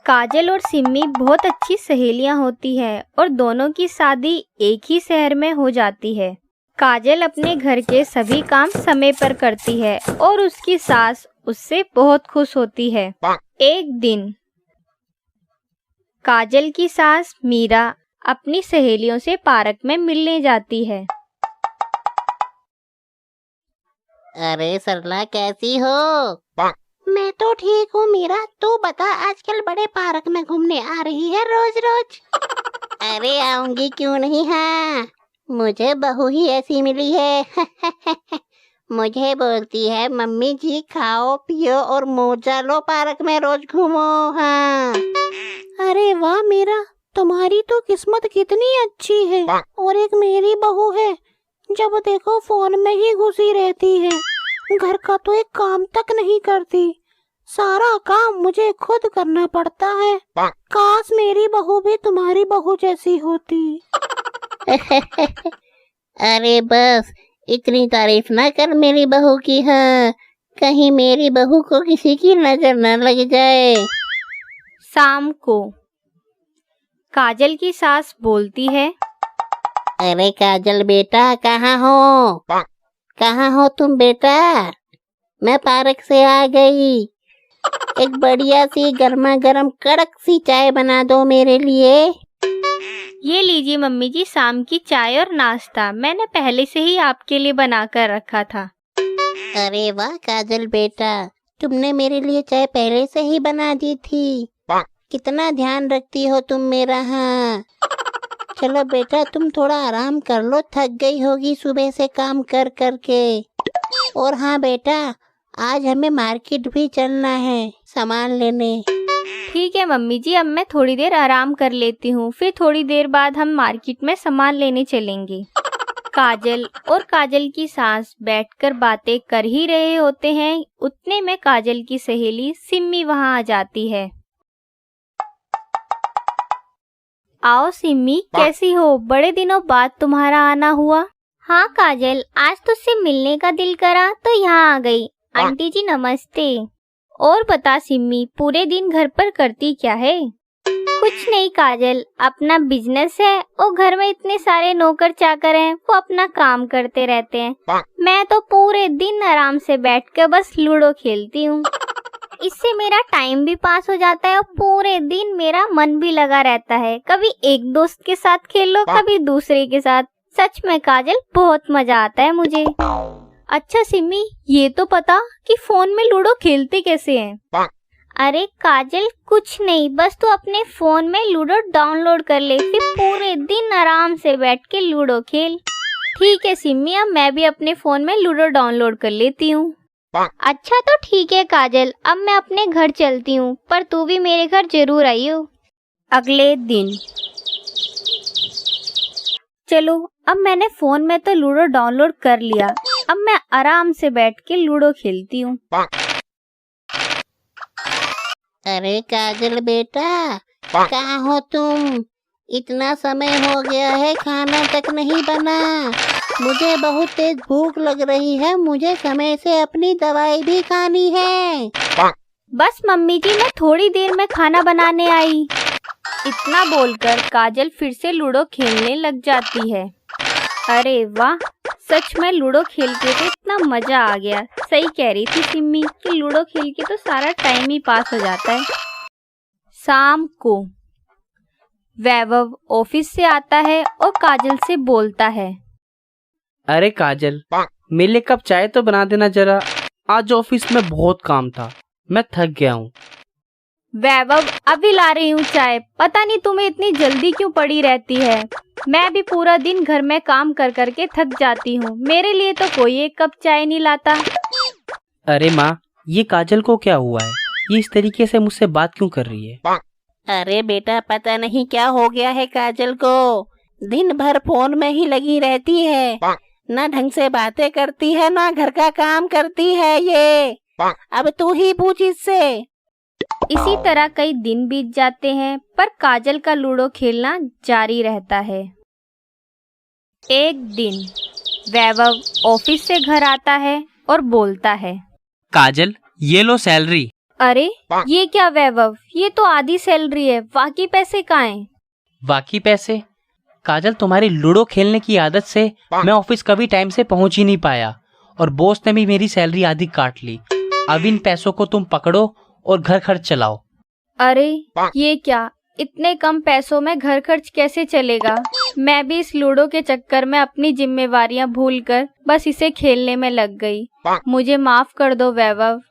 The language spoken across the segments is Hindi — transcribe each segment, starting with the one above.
काजल और सिम्मी बहुत अच्छी सहेलियां होती है और दोनों की शादी एक ही शहर में हो जाती है। काजल अपने घर के सभी काम समय पर करती है और उसकी सास उससे बहुत खुश होती है। एक दिन काजल की सास मीरा अपनी सहेलियों से पार्क में मिलने जाती है। अरे सरला, कैसी हो? मैं तो ठीक हूँ मीरा, तू बता आजकल बड़े पार्क में घूमने आ रही है रोज रोज। अरे आऊंगी क्यों नहीं, हाँ मुझे बहू ही ऐसी मिली है। मुझे बोलती है मम्मी जी खाओ पियो और मौजा लो, पार्क में रोज घूमो। हाँ अरे वाह मीरा, तुम्हारी तो किस्मत कितनी अच्छी है। और एक मेरी बहू है, जब देखो फोन में ही घुसी रहती है, घर का तो एक काम तक नहीं करती, सारा काम मुझे खुद करना पड़ता है। काश मेरी बहू भी तुम्हारी बहू जैसी होती। अरे बस इतनी तारीफ ना कर मेरी बहू की, हाँ कहीं मेरी बहू को किसी की नजर न लग जाए। शाम को काजल की सास बोलती है, अरे काजल बेटा, कहाँ हो? कहाँ हो तुम बेटा? मैं पार्क से आ गई, एक बढ़िया सी गर्मा गर्म कड़क सी चाय बना दो मेरे लिए। ये लीजिए मम्मी जी, शाम की चाय और नाश्ता मैंने पहले से ही आपके लिए बना कर रखा था। अरे वाह काजल बेटा, तुमने मेरे लिए चाय पहले से ही बना दी थी, कितना ध्यान रखती हो तुम मेरा। हाँ चलो बेटा, तुम थोड़ा आराम कर लो, थक गई होगी सुबह से काम कर कर के। और हाँ बेटा, आज हमें मार्केट भी चलना है सामान लेने। ठीक है मम्मी जी, अब मैं थोड़ी देर आराम कर लेती हूँ, फिर थोड़ी देर बाद हम मार्केट में सामान लेने चलेंगे। काजल और काजल की सास बैठकर बातें कर ही रहे होते हैं, उतने में काजल की सहेली सिम्मी वहाँ आ जाती है। आओ सिम्मी, कैसी हो? बड़े दिनों बाद तुम्हारा आना हुआ। हाँ काजल, आज तुझसे मिलने का दिल करा तो यहाँ आ गई। आंटी जी नमस्ते। और बता सिम्मी, पूरे दिन घर पर करती क्या है? कुछ नहीं काजल, अपना बिजनेस है और घर में इतने सारे नौकर चाकर हैं, वो अपना काम करते रहते हैं। मैं तो पूरे दिन आराम से बैठकर बस लूडो खेलती हूँ। इससे मेरा टाइम भी पास हो जाता है और पूरे दिन मेरा मन भी लगा रहता है। कभी एक दोस्त के साथ खेल लो, कभी दूसरे के साथ। सच में काजल, बहुत मजा आता है मुझे। अच्छा सिम्मी, ये तो पता कि फोन में लूडो खेलते कैसे हैं? अरे काजल, कुछ नहीं, बस तू अपने फोन में लूडो डाउनलोड कर ले, फिर पूरे दिन आराम से बैठ के लूडो खेल। ठीक है सिम्मी, अब मैं भी अपने फोन में लूडो डाउनलोड कर लेती हूँ। अच्छा तो ठीक है काजल, अब मैं अपने घर चलती हूँ, पर तू भी मेरे घर जरूर आइयो। अगले दिन चलो, अब मैंने फोन में तो लूडो डाउनलोड कर लिया, अब मैं आराम से बैठ के लूडो खेलती हूँ। अरे काजल बेटा, कहाँ हो तुम? इतना समय हो गया है, खाना तक नहीं बना। मुझे बहुत तेज भूख लग रही है, मुझे समय से अपनी दवाई भी खानी है। बस मम्मी जी, मैं थोड़ी देर में खाना बनाने आई। इतना बोलकर काजल फिर से लूडो खेलने लग जाती है। अरे वाह, सच में लूडो खेल के तो इतना मजा आ गया। सही कह रही थी सिम्मी कि लूडो खेल के तो सारा टाइम ही पास हो जाता है। शाम को वैभव ऑफिस से आता है और काजल से बोलता है, अरे काजल, मेरे लिए कप चाय तो बना देना जरा, आज ऑफिस में बहुत काम था, मैं थक गया हूँ। वैभव, अभी ला रही हूँ चाय। पता नहीं तुम्हें इतनी जल्दी क्यों पड़ी रहती है, मैं भी पूरा दिन घर में काम कर कर के थक जाती हूँ, मेरे लिए तो कोई एक कप चाय नहीं लाता। अरे माँ, ये काजल को क्या हुआ है? ये इस तरीके से मुझसे बात क्यों कर रही है? अरे बेटा, पता नहीं क्या हो गया है काजल को, दिन भर फोन में ही लगी रहती है, ना ढंग से बातें करती है ना घर का काम करती है ये। अब तू ही पूछ इससे। इसी तरह कई दिन बीत जाते हैं, पर काजल का लूडो खेलना जारी रहता है। एक दिन वैभव ऑफिस से घर आता है और बोलता है, काजल, ये लो सैलरी, अरे ये क्या वैभव, ये तो आधी सैलरी है, बाकी पैसे कहाँ हैं? बाकी पैसे? काजल, तुम्हारी लूडो खेलने की आदत से मैं ऑफिस कभी टाइम से पहुंच ही नहीं पाया और बॉस ने भी मेरी सैलरी आधी काट ली। अब इन पैसों को तुम पकड़ो और घर खर्च चलाओ। अरे ये क्या, इतने कम पैसों में घर खर्च कैसे चलेगा? मैं भी इस लूडो के चक्कर में अपनी जिम्मेवारियां भूलकर बस इसे खेलने में लग गई। मुझे माफ कर दो वैभव।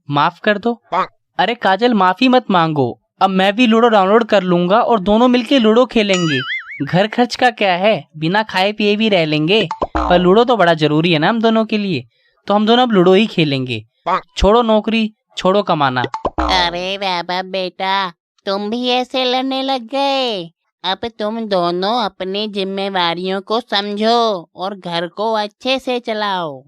माफ कर दो? अरे काजल, माफी मत मांगो। अब मैं भी लूडो डाउनलोड कर लूंगा और दोनों मिलके लूडो खेलेंगे। घर खर्च का क्या है, बिना खाए पिए भी रह लेंगे। पर लूडो तो बड़ा जरूरी है ना हम दोनों के लिए, तो हम दोनों अब लूडो ही खेलेंगे। छोड़ो नौकरी, छोड़ो कमाना। अरे बाबा बेटा, तुम भी ऐसे लड़ने लग गए। अब तुम दोनों अपनी जिम्मेवारियों को समझो और घर को अच्छे से चलाओ।